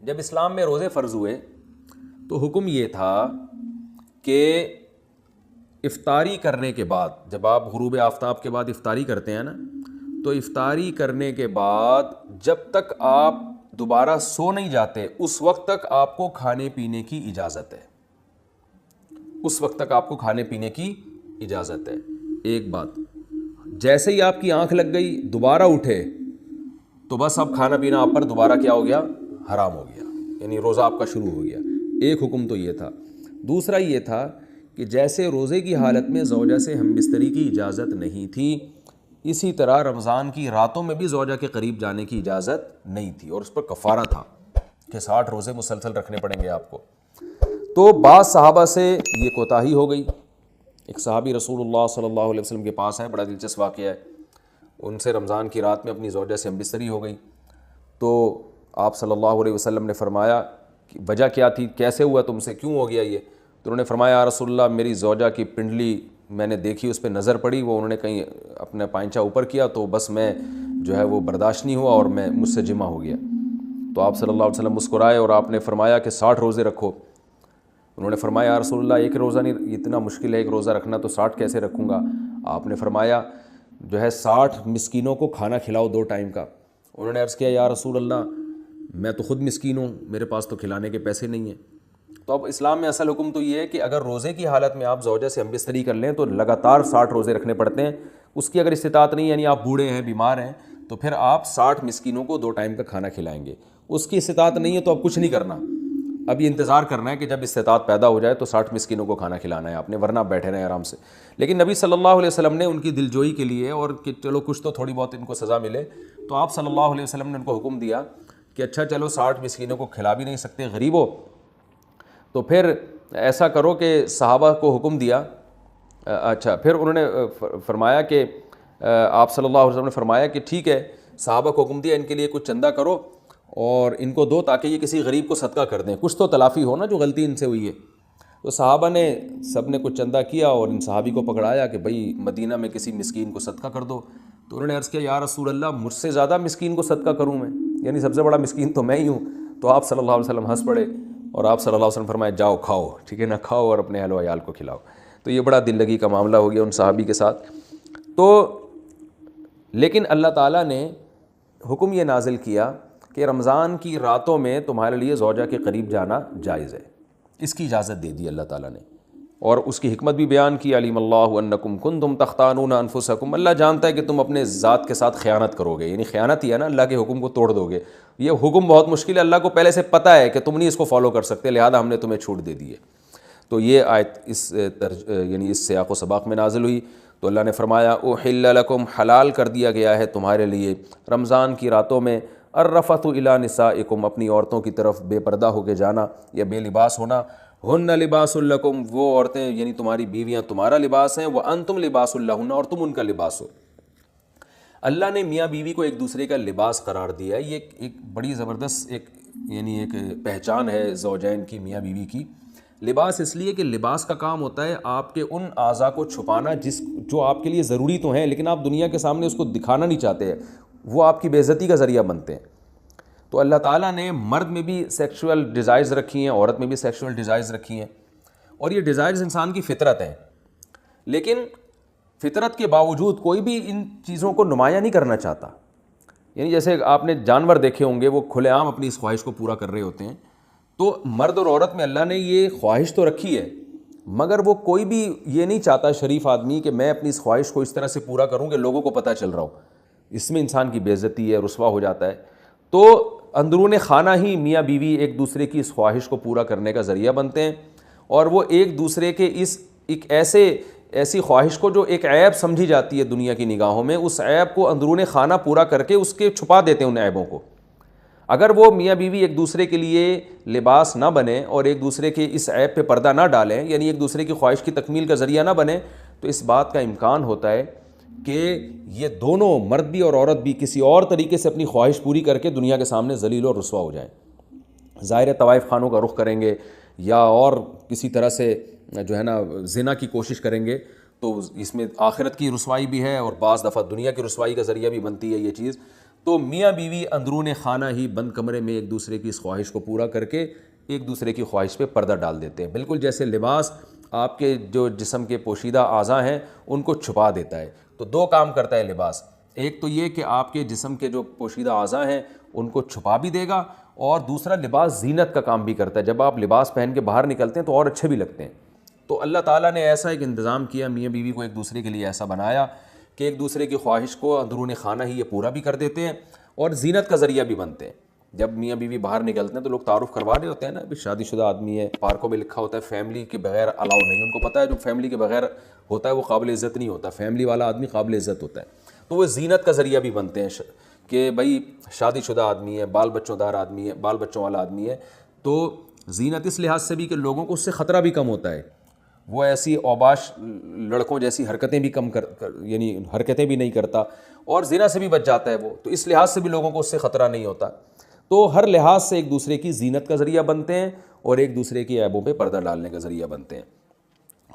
جب اسلام میں روزے فرض ہوئے تو حکم یہ تھا کہ افطاری کرنے کے بعد، جب آپ غروب آفتاب کے بعد افطاری کرتے ہیں نا، تو افطاری کرنے کے بعد جب تک آپ دوبارہ سو نہیں جاتے اس وقت تک آپ کو کھانے پینے کی اجازت ہے، اس وقت تک آپ کو کھانے پینے کی اجازت ہے۔ ایک بات، جیسے ہی آپ کی آنکھ لگ گئی دوبارہ اٹھے تو بس اب کھانا پینا آپ پر دوبارہ کیا ہو گیا؟ حرام ہو گیا، یعنی روزہ آپ کا شروع ہو گیا۔ ایک حکم تو یہ تھا۔ دوسرا یہ تھا کہ جیسے روزے کی حالت میں زوجہ سے ہم بستری کی اجازت نہیں تھی، اسی طرح رمضان کی راتوں میں بھی زوجہ کے قریب جانے کی اجازت نہیں تھی، اور اس پر کفارہ تھا کہ 60 روزے مسلسل رکھنے پڑیں گے آپ کو۔ تو بعض صحابہ سے یہ کوتاہی ہو گئی۔ ایک صحابی رسول اللہ صلی اللہ علیہ وسلم کے پاس ہے، بڑا دلچسپ واقعہ ہے۔ ان سے رمضان کی رات میں اپنی زوجہ سے ہم بستری ہو گئی، تو آپ صلی اللہ علیہ وسلم نے فرمایا کہ وجہ کیا تھی، کیسے ہوا تم سے، کیوں ہو گیا یہ؟ تو انہوں نے فرمایا یا رسول اللہ، میری زوجہ کی پنڈلی میں نے دیکھی، اس پہ نظر پڑی، وہ انہوں نے کہیں اپنا پائنچہ اوپر کیا تو بس میں جو ہے وہ برداشت نہیں ہوا اور میں مجھ سے جمع ہو گیا۔ تو آپ صلی اللہ علیہ وسلم مسکرائے اور آپ نے فرمایا کہ 60 روزے رکھو۔ انہوں نے فرمایا یا رسول اللہ، ایک روزہ نہیں، اتنا مشکل ہے ایک روزہ رکھنا، تو 60 کیسے رکھوں گا؟ آپ نے فرمایا جو ہے 60 مسکینوں کو کھانا کھلاؤ 2 ٹائم کا۔ انہوں نے عرض کیا یا رسول اللہ، میں تو خود مسکین ہوں، میرے پاس تو کھلانے کے پیسے نہیں ہیں۔ تو اب اسلام میں اصل حکم تو یہ ہے کہ اگر روزے کی حالت میں آپ زوجہ سے ہم بستری کر لیں تو لگاتار 60 روزے رکھنے پڑتے ہیں۔ اس کی اگر استطاعت نہیں، یعنی آپ بوڑھے ہیں، بیمار ہیں، تو پھر آپ 60 مسکینوں کو 2 ٹائم کا کھانا کھلائیں گے۔ اس کی استطاعت نہیں ہے تو اب کچھ نہیں کرنا، اب یہ انتظار کرنا ہے کہ جب استطاعت پیدا ہو جائے تو 60 مسکینوں کو کھانا کھلانا ہے آپ نے، ورنہ بیٹھے رہیں آرام سے۔ لیکن نبی صلی اللہ علیہ وسلم نے ان کی دلجوئی کے لیے، اور کہ چلو کچھ تو تھوڑی بہت ان کو سزا ملے، تو آپ صلی اللہ علیہ وسلم نے ان کو حکم دیا کہ اچھا چلو 60 مسکینوں کو کھلا بھی نہیں سکتے، غریب ہو، تو پھر ایسا کرو کہ صحابہ کو حکم دیا۔ اچھا پھر انہوں نے فرمایا کہ آپ صلی اللہ علیہ وسلم نے فرمایا کہ ٹھیک ہے، صحابہ کو حکم دیا ان کے لیے کچھ چندہ کرو اور ان کو دو تاکہ یہ کسی غریب کو صدقہ کر دیں، کچھ تو تلافی ہو نا جو غلطی ان سے ہوئی ہے۔ تو صحابہ نے سب نے کچھ چندہ کیا اور ان صحابی کو پکڑایا کہ بھائی مدینہ میں کسی مسکین کو صدقہ کر دو۔ تو انہوں نے عرض کیا یا رسول اللہ، مجھ سے زیادہ مسکین کو صدقہ کروں میں، یعنی سب سے بڑا مسکین تو میں ہی ہوں۔ تو آپ صلی اللہ علیہ وسلم ہنس پڑے اور آپ صلی اللہ علیہ وسلم فرمایا جاؤ کھاؤ، ٹھیک ہے نا، کھاؤ اور اپنے اہل و عیال کو کھلاؤ۔ تو یہ بڑا دل لگی کا معاملہ ہو گیا ان صحابی کے ساتھ۔ تو لیکن اللہ تعالیٰ نے حکم یہ نازل کیا کہ رمضان کی راتوں میں تمہارے لیے زوجہ کے قریب جانا جائز ہے، اس کی اجازت دے دی اللہ تعالیٰ نے، اور اس کی حکمت بھی بیان کی۔ علیم اللہ انکم کنتم تختانون انفسکم، اللہ جانتا ہے کہ تم اپنے ذات کے ساتھ خیانت کرو گے، یعنی خیانت ہی ہے نا، اللہ کے حکم کو توڑ دو گے۔ یہ حکم بہت مشکل ہے، اللہ کو پہلے سے پتہ ہے کہ تم نہیں اس کو فالو کر سکتے، لہذا ہم نے تمہیں چھوٹ دے دی ہے۔ تو یہ آیت یعنی اس سیاق و سباق میں نازل ہوئی۔ تو اللہ نے فرمایا احل لکم، حلال کر دیا گیا ہے تمہارے لیے رمضان کی راتوں میں، الرفث الی نسائکم، اپنی عورتوں کی طرف بے پردہ ہو کے جانا یا بے لباس ہونا۔ ہن لباس لکم، وہ عورتیں یعنی تمہاری بیویاں تمہارا لباس ہیں، وانتم لباس لہن، اور تم ان کا لباس ہو۔ اللہ نے میاں بیوی کو ایک دوسرے کا لباس قرار دیا ہے، یہ ایک بڑی زبردست یعنی ایک پہچان ہے زوجین کی، میاں بیوی کی۔ لباس اس لیے کہ لباس کا کام ہوتا ہے آپ کے ان اعضاء کو چھپانا جو آپ کے لیے ضروری تو ہیں لیکن آپ دنیا کے سامنے اس کو دکھانا نہیں چاہتے ہیں، وہ آپ کی بے عزتی کا ذریعہ بنتے ہیں۔ تو اللہ تعالیٰ نے مرد میں بھی سیکشول ڈیزائرز رکھی ہیں، عورت میں بھی سیکشول ڈیزائرز رکھی ہیں، اور یہ ڈیزائرز انسان کی فطرت ہیں، لیکن فطرت کے باوجود کوئی بھی ان چیزوں کو نمایاں نہیں کرنا چاہتا۔ یعنی جیسے آپ نے جانور دیکھے ہوں گے، وہ کھلے عام اپنی اس خواہش کو پورا کر رہے ہوتے ہیں۔ تو مرد اور عورت میں اللہ نے یہ خواہش تو رکھی ہے، مگر وہ کوئی بھی یہ نہیں چاہتا شریف آدمی کہ میں اپنی اس خواہش کو اس طرح سے پورا کروں کہ لوگوں کو پتہ چل رہا ہو، اس میں انسان کی بے عزتی ہے، رسوا ہو جاتا ہے۔ تو اندرون خانہ ہی میاں بیوی ایک دوسرے کی اس خواہش کو پورا کرنے کا ذریعہ بنتے ہیں، اور وہ ایک دوسرے کے ایک ایسی خواہش کو جو ایک عیب سمجھی جاتی ہے دنیا کی نگاہوں میں، اس عیب کو اندرون خانہ پورا کر کے اس کے چھپا دیتے ہیں ان عیبوں کو۔ اگر وہ میاں بیوی ایک دوسرے کے لیے لباس نہ بنے اور ایک دوسرے کے اس عیب پہ پردہ نہ ڈالیں، یعنی ایک دوسرے کی خواہش کی تکمیل کا ذریعہ نہ بنے، تو اس بات کا امکان ہوتا ہے کہ یہ دونوں مرد بھی اور عورت بھی کسی اور طریقے سے اپنی خواہش پوری کر کے دنیا کے سامنے ذلیل اور رسوا ہو جائیں۔ ظاہر طوائف خانوں کا رخ کریں گے یا اور کسی طرح سے جو ہے نا زنا کی کوشش کریں گے، تو اس میں آخرت کی رسوائی بھی ہے اور بعض دفعہ دنیا کی رسوائی کا ذریعہ بھی بنتی ہے یہ چیز۔ تو میاں بیوی اندرون خانہ ہی بند کمرے میں ایک دوسرے کی اس خواہش کو پورا کر کے ایک دوسرے کی خواہش پہ پردہ ڈال دیتے ہیں، بالکل جیسے لباس آپ کے جو جسم کے پوشیدہ اعضاء ہیں ان کو چھپا دیتا ہے۔ تو دو کام کرتا ہے لباس، ایک تو یہ کہ آپ کے جسم کے جو پوشیدہ اعضاء ہیں ان کو چھپا بھی دے گا، اور دوسرا لباس زینت کا کام بھی کرتا ہے، جب آپ لباس پہن کے باہر نکلتے ہیں تو اور اچھے بھی لگتے ہیں۔ تو اللہ تعالیٰ نے ایسا ایک انتظام کیا، میاں بیوی کو ایک دوسرے کے لیے ایسا بنایا کہ ایک دوسرے کی خواہش کو اندرون خانہ ہی یہ پورا بھی کر دیتے ہیں اور زینت کا ذریعہ بھی بنتے ہیں۔ جب میاں بیوی باہر نکلتے ہیں تو لوگ تعارف کروا رہے ہوتے ہیں نا، ابھی شادی شدہ آدمی ہے، پارکوں میں لکھا ہوتا ہے فیملی کے بغیر الاؤ نہیں، ان کو پتہ ہے جو فیملی کے بغیر ہوتا ہے وہ قابل عزت نہیں ہوتا، فیملی والا آدمی قابل عزت ہوتا ہے۔ تو وہ زینت کا ذریعہ بھی بنتے ہیں کہ بھائی شادی شدہ آدمی ہے، بال بچوں دار آدمی ہے، بال بچوں والا آدمی ہے، تو زینت اس لحاظ سے بھی کہ لوگوں کو اس سے خطرہ بھی کم ہوتا ہے، وہ ایسی اوباش لڑکوں جیسی حرکتیں بھی یعنی حرکتیں بھی نہیں کرتا، اور زنا سے بھی بچ جاتا ہے وہ، تو اس لحاظ سے بھی لوگوں کو اس سے خطرہ نہیں ہوتا۔ تو ہر لحاظ سے ایک دوسرے کی زینت کا ذریعہ بنتے ہیں اور ایک دوسرے کی عیبوں پہ پردہ ڈالنے کا ذریعہ بنتے ہیں۔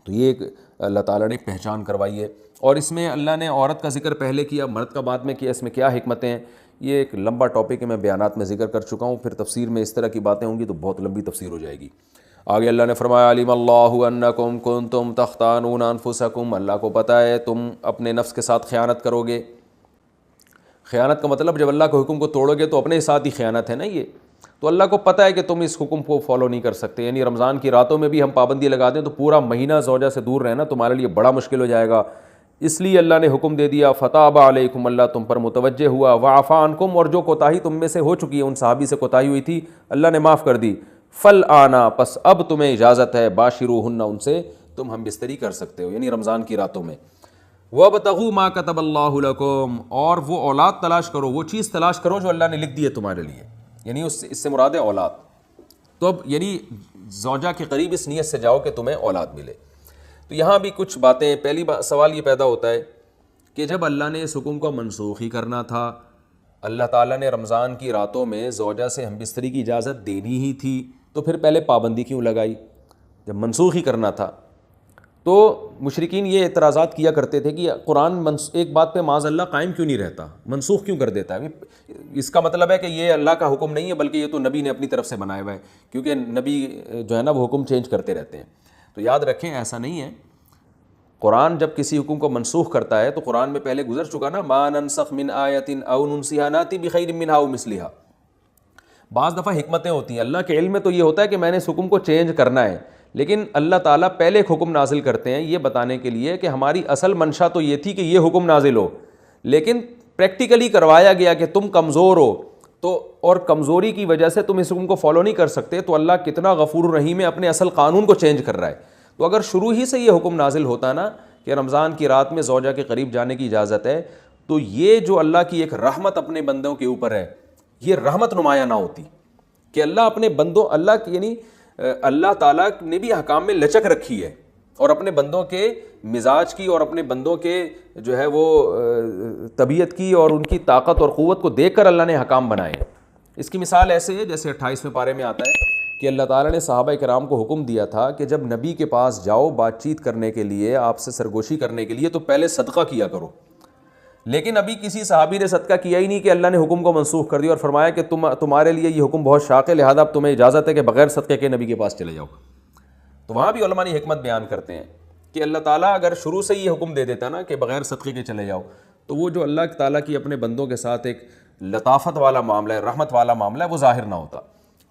تو یہ ایک اللہ تعالیٰ نے پہچان کروائی ہے، اور اس میں اللہ نے عورت کا ذکر پہلے کیا، مرد کا بعد میں کیا، اس میں کیا حکمتیں ہیں، یہ ایک لمبا ٹاپک ہے، میں بیانات میں ذکر کر چکا ہوں، پھر تفسیر میں اس طرح کی باتیں ہوں گی تو بہت لمبی تفسیر ہو جائے گی۔ آگے اللہ نے فرمایا علیم اللہ انکم کنتم تختانون انفسکم، اللہ کو پتہ ہے تم اپنے نفس کے ساتھ خیانت کرو گے۔ خیانت کا مطلب جب اللہ کے حکم کو توڑو گے تو اپنے ساتھ ہی خیانت ہے نا یہ، تو اللہ کو پتہ ہے کہ تم اس حکم کو فالو نہیں کر سکتے، یعنی رمضان کی راتوں میں بھی ہم پابندی لگا دیں تو پورا مہینہ زوجہ سے دور رہنا تمہارے لیے بڑا مشکل ہو جائے گا، اس لیے اللہ نے حکم دے دیا فتاب علیکم، اللہ تم پر متوجہ ہوا، وعفا عنکم، اور جو کوتاہی تم میں سے ہو چکی ہے، ان صحابی سے کوتاہی ہوئی تھی اللہ نے معاف کر دی، فالآن، پس اب تمہیں اجازت ہے، باشروہن، ان سے تم ہم بستری کر سکتے ہو، یعنی رمضان کی راتوں میں، وابتغوا ما کتب اللہ لکم، اور وہ اولاد تلاش کرو، وہ چیز تلاش کرو جو اللہ نے لکھ دی ہے تمہارے لیے، یعنی اس سے مراد ہے اولاد۔ تو اب یعنی زوجہ کے قریب اس نیت سے جاؤ کہ تمہیں اولاد ملے۔ تو یہاں بھی کچھ باتیں، پہلی سوال یہ پیدا ہوتا ہے کہ جب اللہ نے اس حکم کو منسوخ ہی کرنا تھا، اللہ تعالیٰ نے رمضان کی راتوں میں زوجہ سے ہم بستری کی اجازت دینی ہی تھی، تو پھر پہلے پابندی کیوں لگائی جب منسوخ ہی کرنا تھا؟ تو مشرکین یہ اعتراضات کیا کرتے تھے کہ قرآن ایک بات پہ معاذ اللہ قائم کیوں نہیں رہتا، منسوخ کیوں کر دیتا ہے؟ اس کا مطلب ہے کہ یہ اللہ کا حکم نہیں ہے بلکہ یہ تو نبی نے اپنی طرف سے بنایا ہوا ہے، کیونکہ نبی جو ہے نا وہ حکم چینج کرتے رہتے ہیں۔ تو یاد رکھیں ایسا نہیں ہے، قرآن جب کسی حکم کو منسوخ کرتا ہے تو قرآن میں پہلے گزر چکا نا، ما ننسخ من آیت او ننسیھا ناتی بخیر منھا او مثلھا۔ بعض دفعہ حکمتیں ہوتی ہیں، اللہ کے علم میں تو یہ ہوتا ہے کہ میں نے اس حکم کو چینج کرنا ہے، لیکن اللہ تعالیٰ پہلے ایک حکم نازل کرتے ہیں یہ بتانے کے لیے کہ ہماری اصل منشا تو یہ تھی کہ یہ حکم نازل ہو، لیکن پریکٹیکلی کروایا گیا کہ تم کمزور ہو، تو اور کمزوری کی وجہ سے تم اس حکم کو فالو نہیں کر سکتے، تو اللہ کتنا غفور الرحیم ہے، اپنے اصل قانون کو چینج کر رہا ہے۔ تو اگر شروع ہی سے یہ حکم نازل ہوتا نا کہ رمضان کی رات میں زوجہ کے قریب جانے کی اجازت ہے، تو یہ جو اللہ کی ایک رحمت اپنے بندوں کے اوپر ہے، یہ رحمت نمایاں نہ ہوتی کہ اللہ اپنے بندوں، یعنی اللہ تعالیٰ نے بھی احکام میں لچک رکھی ہے، اور اپنے بندوں کے مزاج کی اور اپنے بندوں کے جو ہے وہ طبیعت کی اور ان کی طاقت اور قوت کو دیکھ کر اللہ نے احکام بنائے ہیں۔ اس کی مثال ایسے ہے جیسے 28ویں پارے میں آتا ہے کہ اللہ تعالیٰ نے صحابہ کرام کو حکم دیا تھا کہ جب نبی کے پاس جاؤ بات چیت کرنے کے لیے، آپ سے سرگوشی کرنے کے لیے، تو پہلے صدقہ کیا کرو، لیکن ابھی کسی صحابی نے صدقہ کیا ہی نہیں کہ اللہ نے حکم کو منسوخ کر دیا اور فرمایا کہ تمہارے لیے یہ حکم بہت شاق ہے، لہذا اب تمہیں اجازت ہے کہ بغیر صدقے کے نبی کے پاس چلے جاؤ۔ تو وہاں بھی علماء نے حکمت بیان کرتے ہیں کہ اللہ تعالیٰ اگر شروع سے یہ حکم دے دیتا نا کہ بغیر صدقے کے چلے جاؤ، تو وہ جو اللہ تعالیٰ کی اپنے بندوں کے ساتھ ایک لطافت والا معاملہ ہے، رحمت والا معاملہ ہے، وہ ظاہر نہ ہوتا۔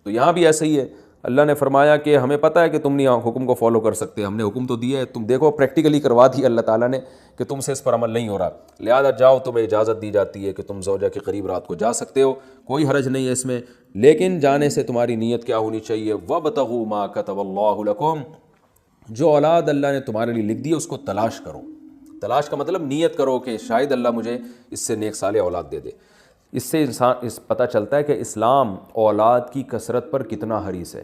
تو یہاں بھی ایسا ہی ہے، اللہ نے فرمایا کہ ہمیں پتہ ہے کہ تم نہیں حکم کو فالو کر سکتے، ہم نے حکم تو دیا ہے، تم دیکھو پریکٹیکلی کروا دی اللہ تعالیٰ نے کہ تم سے اس پر عمل نہیں ہو رہا، لہذا جاؤ، تمہیں اجازت دی جاتی ہے کہ تم زوجہ کے قریب رات کو جا سکتے ہو، کوئی حرج نہیں ہے اس میں، لیکن جانے سے تمہاری نیت کیا ہونی چاہیے؟ وَابْتَغُوا مَا كَتَبَ اللَّهُ لَكُمْ، جو اولاد اللہ نے تمہارے لیے لکھ دی ہے اس کو تلاش کرو۔ تلاش کا مطلب نیت کرو کہ شاید اللہ مجھے اس سے نیک صالح اولاد دے دے۔ اس سے اس پتہ چلتا ہے کہ اسلام اولاد کی کثرت پر کتنا حریص ہے،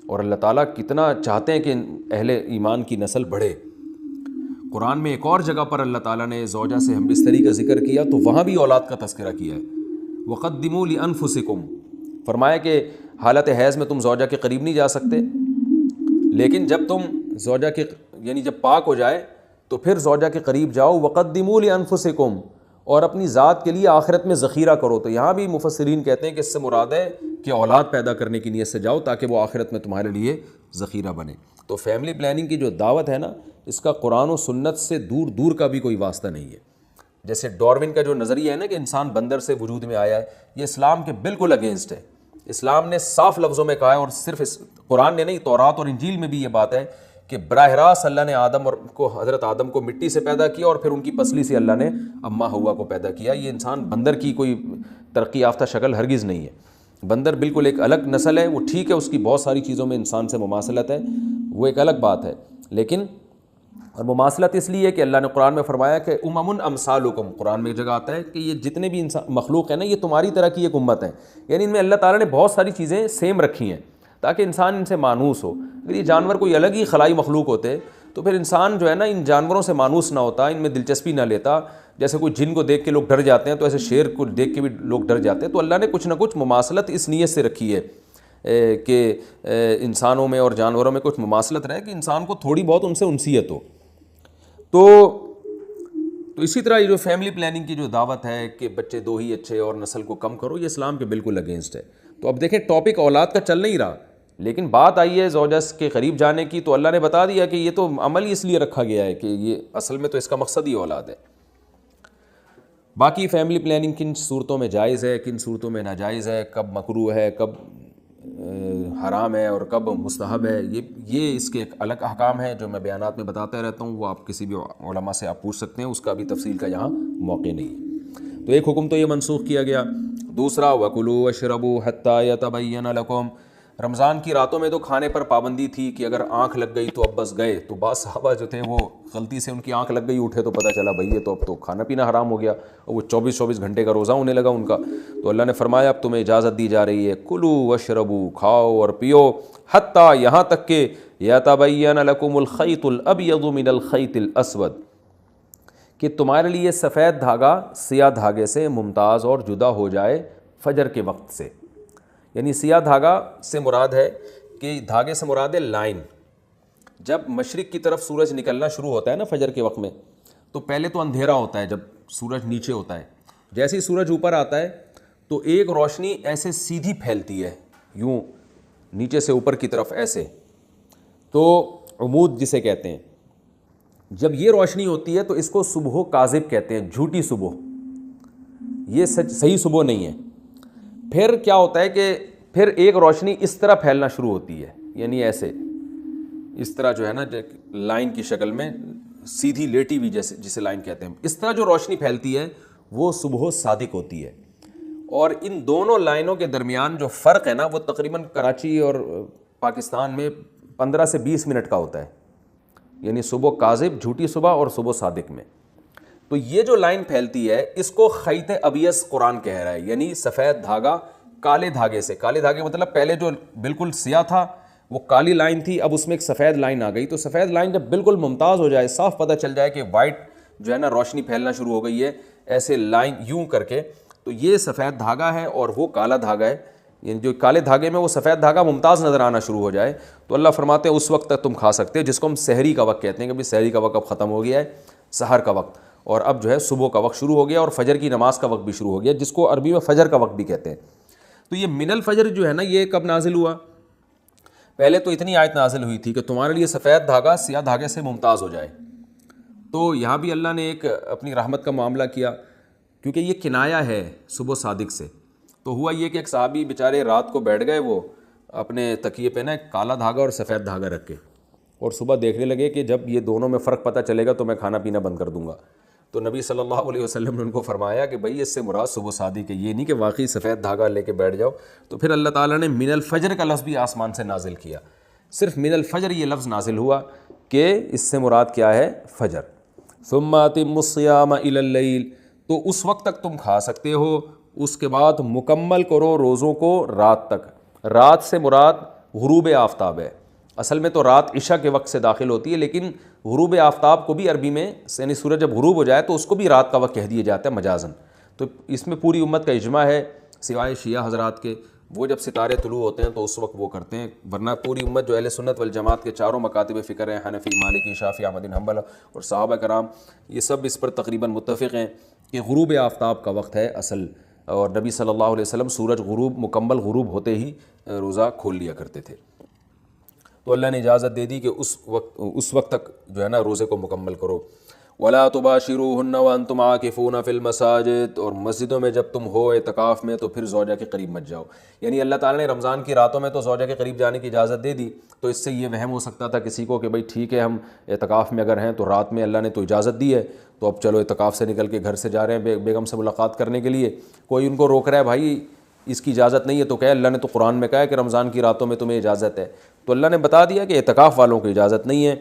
اور اللہ تعالیٰ کتنا چاہتے ہیں کہ اہل ایمان کی نسل بڑھے۔ قرآن میں ایک اور جگہ پر اللہ تعالیٰ نے زوجہ سے ہم بستری کا ذکر کیا تو وہاں بھی اولاد کا تذکرہ کیا ہے۔ وَقَدِّمُوا لِأَنفُسِكُمْ، فرمایا کہ حالت حیض میں تم زوجہ کے قریب نہیں جا سکتے، لیکن جب تم زوجہ کے یعنی جب پاک ہو جائے تو پھر زوجہ کے قریب جاؤ۔ وَقَدِّمُوا لِأَنفُسِكُمْ، اور اپنی ذات کے لیے آخرت میں ذخیرہ کرو. تو یہاں بھی مفسرین کہتے ہیں کہ اس سے مراد ہے کہ اولاد پیدا کرنے کی نیت سے جاؤ تاکہ وہ آخرت میں تمہارے لیے ذخیرہ بنے. تو فیملی پلاننگ کی جو دعوت ہے نا, اس کا قرآن و سنت سے دور دور کا بھی کوئی واسطہ نہیں ہے. جیسے ڈاروین کا جو نظریہ ہے نا کہ انسان بندر سے وجود میں آیا ہے, یہ اسلام کے بالکل اگینسٹ ہے. اسلام نے صاف لفظوں میں کہا ہے, اور صرف قرآن نے نہیں, تورات اور انجیل میں بھی یہ بات ہے کہ براہ راست اللہ نے حضرت آدم کو مٹی سے پیدا کیا اور پھر ان کی پسلی سے اللہ نے اماں حوا کو پیدا کیا. یہ انسان بندر کی کوئی ترقی یافتہ شکل ہرگز نہیں ہے. بندر بالکل ایک الگ نسل ہے. وہ ٹھیک ہے, اس کی بہت ساری چیزوں میں انسان سے مماثلت ہے, وہ ایک الگ بات ہے, لیکن اور مماثلت اس لیے کہ اللہ نے قرآن میں فرمایا کہ امم امثالکم. قرآن میں ایک جگہ آتا ہے کہ یہ جتنے بھی انسان مخلوق ہیں نا, یہ تمہاری طرح کی ایک امت ہے. یعنی ان میں اللہ تعالیٰ نے بہت ساری چیزیں سیم رکھی ہیں تاکہ انسان ان سے مانوس ہو. اگر یہ جانور کوئی الگ ہی خلائی مخلوق ہوتے تو پھر انسان جو ہے نا ان جانوروں سے مانوس نہ ہوتا, ان میں دلچسپی نہ لیتا. جیسے کوئی جن کو دیکھ کے لوگ ڈر جاتے ہیں تو ایسے شیر کو دیکھ کے بھی لوگ ڈر جاتے ہیں. تو اللہ نے کچھ نہ کچھ مماثلت اس نیت سے رکھی ہے کہ انسانوں میں اور جانوروں میں کچھ مماثلت رہے, کہ انسان کو تھوڑی بہت ان سے انسیت ہو. تو اسی طرح یہ جو فیملی پلاننگ کی جو دعوت ہے کہ بچے دو ہی اچھے اور نسل کو کم کرو, یہ اسلام کے بالکل اگینسٹ ہے. تو اب دیکھیں ٹاپک اولاد کا چل نہیں رہا, لیکن بات آئی ہے زوجہ کے قریب جانے کی, تو اللہ نے بتا دیا کہ یہ تو عمل ہی اس لیے رکھا گیا ہے کہ یہ اصل میں تو اس کا مقصد ہی اولاد ہے. باقی فیملی پلاننگ کن صورتوں میں جائز ہے, کن صورتوں میں ناجائز ہے, کب مکروہ ہے, کب حرام ہے اور کب مستحب ہے, یہ اس کے ایک الگ احکام ہیں جو میں بیانات میں بتاتا رہتا ہوں. وہ آپ کسی بھی علماء سے آپ پوچھ سکتے ہیں, اس کا بھی تفصیل کا یہاں موقع نہیں ہے. تو ایک حکم تو یہ منسوخ کیا گیا. دوسرا وَكُلُوا وَاشْرَبُوا حَتَّى يَتَبَيَّنَ لَكُمْ. رمضان کی راتوں میں تو کھانے پر پابندی تھی کہ اگر آنکھ لگ گئی تو اب بس گئے. تو بعض صحابہ جو تھے وہ غلطی سے ان کی آنکھ لگ گئی, اٹھے تو پتہ چلا بھائی یہ تو اب تو کھانا پینا حرام ہو گیا, اور وہ 24 گھنٹے کا روزہ ہونے لگا ان کا. تو اللہ نے فرمایا اب تمہیں اجازت دی جا رہی ہے, کلوا واشربوا, کھاؤ اور پیو, حتیٰ یہاں تک کہ یتبین لکم الخیط الابیض من الخیط الاسود, کہ تمہارے لیے سفید دھاگا سیاہ دھاگے سے ممتاز اور جدا ہو جائے فجر کے وقت سے. یعنی سیاہ دھاگا سے مراد ہے کہ دھاگے سے مراد ہے لائن. جب مشرق کی طرف سورج نکلنا شروع ہوتا ہے نا فجر کے وقت میں, تو پہلے تو اندھیرا ہوتا ہے جب سورج نیچے ہوتا ہے. جیسے ہی سورج اوپر آتا ہے تو ایک روشنی ایسے سیدھی پھیلتی ہے, یوں نیچے سے اوپر کی طرف ایسے, تو عمود جسے کہتے ہیں. جب یہ روشنی ہوتی ہے تو اس کو صبح کاذب کہتے ہیں, جھوٹی صبح, یہ صحیح صبح نہیں ہے. پھر کیا ہوتا ہے کہ پھر ایک روشنی اس طرح پھیلنا شروع ہوتی ہے, یعنی ایسے اس طرح جو ہے نا لائن کی شکل میں سیدھی لیٹی ہوئی, جیسے جسے لائن کہتے ہیں, اس طرح جو روشنی پھیلتی ہے وہ صبح صادق ہوتی ہے. اور ان دونوں لائنوں کے درمیان جو فرق ہے نا وہ تقریباً کراچی اور پاکستان میں 15 سے 20 منٹ کا ہوتا ہے. یعنی صبح کاذب جھوٹی صبح اور صبح صادق میں. تو یہ جو لائن پھیلتی ہے اس کو خیط ابیض قرآن کہہ رہا ہے, یعنی سفید دھاگا کالے دھاگے سے. کالے دھاگے مطلب پہلے جو بالکل سیاہ تھا وہ کالی لائن تھی, اب اس میں ایک سفید لائن آ گئی. تو سفید لائن جب بالکل ممتاز ہو جائے, صاف پتہ چل جائے کہ وائٹ جو ہے نا روشنی پھیلنا شروع ہو گئی ہے ایسے لائن یوں کر کے, تو یہ سفید دھاگا ہے اور وہ کالا دھاگا ہے. یعنی جو کالے دھاگے میں وہ سفید دھاگا ممتاز نظر آنا شروع ہو جائے تو اللہ فرماتے ہیں اس وقت تک تم کھا سکتے ہو, جس کو ہم سحری کا وقت کہتے ہیں. کہ بھائی سحری کا وقت اب ختم ہو گیا ہے, سحر کا وقت, اور اب جو ہے صبح کا وقت شروع ہو گیا اور فجر کی نماز کا وقت بھی شروع ہو گیا, جس کو عربی میں فجر کا وقت بھی کہتے ہیں. تو یہ من الفجر جو ہے نا یہ کب نازل ہوا؟ پہلے تو اتنی آیت نازل ہوئی تھی کہ تمہارے لیے سفید دھاگا سیاہ دھاگے سے ممتاز ہو جائے. تو یہاں بھی اللہ نے ایک اپنی رحمت کا معاملہ کیا, کیونکہ یہ کنایا ہے صبح صادق سے. تو ہوا یہ کہ ایک صحابی بیچارے رات کو بیٹھ گئے, وہ اپنے تکیے پہ نا ایک کالا دھاگا اور سفید دھاگا رکھ کے, اور صبح دیکھنے لگے کہ جب یہ دونوں میں فرق پتہ چلے گا تو میں کھانا پینا بند کر دوں گا. تو نبی صلی اللہ علیہ وسلم نے ان کو فرمایا کہ بھائی اس سے مراد صبح صادق ہے, یہ نہیں کہ واقعی سفید دھاگا لے کے بیٹھ جاؤ. تو پھر اللہ تعالیٰ نے من الفجر کا لفظ بھی آسمان سے نازل کیا. صرف من الفجر یہ لفظ نازل ہوا کہ اس سے مراد کیا ہے, فجر. ثم اتموا الصیام الی اللیل, تو اس وقت تک تم کھا سکتے ہو, اس کے بعد مکمل کرو روزوں کو رات تک. رات سے مراد غروب آفتاب ہے. اصل میں تو رات عشاء کے وقت سے داخل ہوتی ہے, لیکن غروب آفتاب کو بھی عربی میں یعنی سورج جب غروب ہو جائے تو اس کو بھی رات کا وقت کہہ دیا جاتا ہے مجازن. تو اس میں پوری امت کا اجماع ہے سوائے شیعہ حضرات کے. وہ جب ستارے طلوع ہوتے ہیں تو اس وقت وہ کرتے ہیں، ورنہ پوری امت جو اہل سنت والجماعت کے چاروں مکاتب فکر ہیں، حنفی، مالکی، شافعی، احمد بن حنبل اور صحابہ کرام، یہ سب اس پر تقریباً متفق ہیں کہ غروب آفتاب کا وقت ہے اصل، اور نبی صلی اللہ علیہ وسلم سورج مکمل غروب ہوتے ہی روزہ کھول لیا کرتے تھے۔ تو اللہ نے اجازت دے دی کہ اس وقت تک جو ہے نا روزے کو مکمل کرو۔ وَلَا تُبَاشِرُوهُنَّ وَأَنْتُمْ عَاكِفُونَ فِي الْمَسَاجِدِ، اور مسجدوں میں جب تم ہو اعتکاف میں تو پھر زوجہ کے قریب مت جاؤ۔ یعنی اللہ تعالیٰ نے رمضان کی راتوں میں تو زوجہ کے قریب جانے کی اجازت دے دی، تو اس سے یہ وہم ہو سکتا تھا کسی کو کہ بھئی ٹھیک ہے ہم اعتکاف میں اگر ہیں تو رات میں اللہ نے تو اجازت دی ہے، تو اب چلو اعتکاف سے نکل کے گھر سے جا رہے ہیں بیگم سے ملاقات کرنے کے لیے، کوئی ان کو روک رہا ہے بھائی اس کی اجازت نہیں ہے، تو کہے اللہ نے تو قرآن میں کہا ہے کہ رمضان کی راتوں میں تمہیں اجازت ہے، تو اللہ نے بتا دیا کہ اعتکاف والوں کو اجازت نہیں ہے۔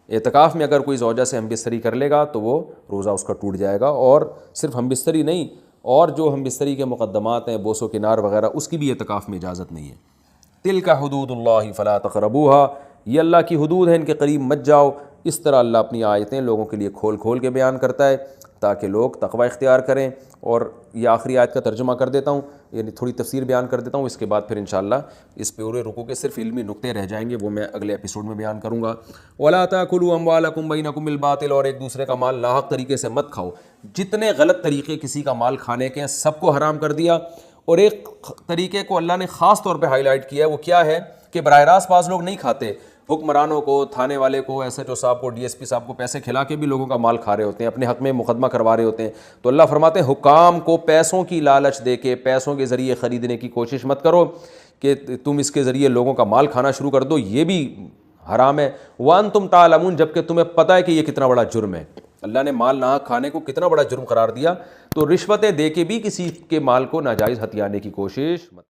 اعتکاف میں اگر کوئی زوجہ سے ہم بستری کر لے گا تو وہ روزہ اس کا ٹوٹ جائے گا، اور صرف ہم بستری نہیں، اور جو ہم بستری کے مقدمات ہیں بوس و کنار وغیرہ اس کی بھی اعتکاف میں اجازت نہیں ہے۔ تلک حدود اللہ فلا تقربوها، یہ اللہ کی حدود ہیں، ان کے قریب مت جاؤ۔ اس طرح اللہ اپنی آیتیں لوگوں کے لیے کھول کھول کے بیان کرتا ہے تاکہ لوگ تقوی اختیار کریں۔ اور یہ آخری آیت کا ترجمہ کر دیتا ہوں، یعنی تھوڑی تفسیر بیان کر دیتا ہوں، اس کے بعد پھر انشاءاللہ اس پورے رکوع کے صرف علمی نقطے رہ جائیں گے، وہ میں اگلے ایپیسوڈ میں بیان کروں گا۔ وَلَا تَأْكُلُوا أَمْوَالَكُمْ بَيْنَكُمْ بِالْبَاطِلِ، اور ایک دوسرے کا مال ناحق طریقے سے مت کھاؤ۔ جتنے غلط طریقے کسی کا مال کھانے کے ہیں سب کو حرام کر دیا، اور ایک طریقے کو اللہ نے خاص طور پہ ہائی لائٹ کیا ہے، وہ کیا ہے کہ براہ راست بعض لوگ نہیں کھاتے، حکمرانوں کو، تھانے والے کو، ایس ایچ او صاحب کو، ڈی ایس پی صاحب کو پیسے کھلا کے بھی لوگوں کا مال کھا رہے ہوتے ہیں، اپنے حق میں مقدمہ کروا رہے ہوتے ہیں۔ تو اللہ فرماتے ہیں حکام کو پیسوں کی لالچ دے کے، پیسوں کے ذریعے خریدنے کی کوشش مت کرو کہ تم اس کے ذریعے لوگوں کا مال کھانا شروع کر دو، یہ بھی حرام ہے۔ وَأَنْتُمْ تَعْلَمُونَ، جبکہ تمہیں پتہ ہے کہ یہ کتنا بڑا جرم ہے۔ اللہ نے مال نہ کھانے کو کتنا بڑا جرم قرار دیا، تو رشوتیں دے کے بھی کسی کے مال کو ناجائز ہتھیانے کی کوشش مت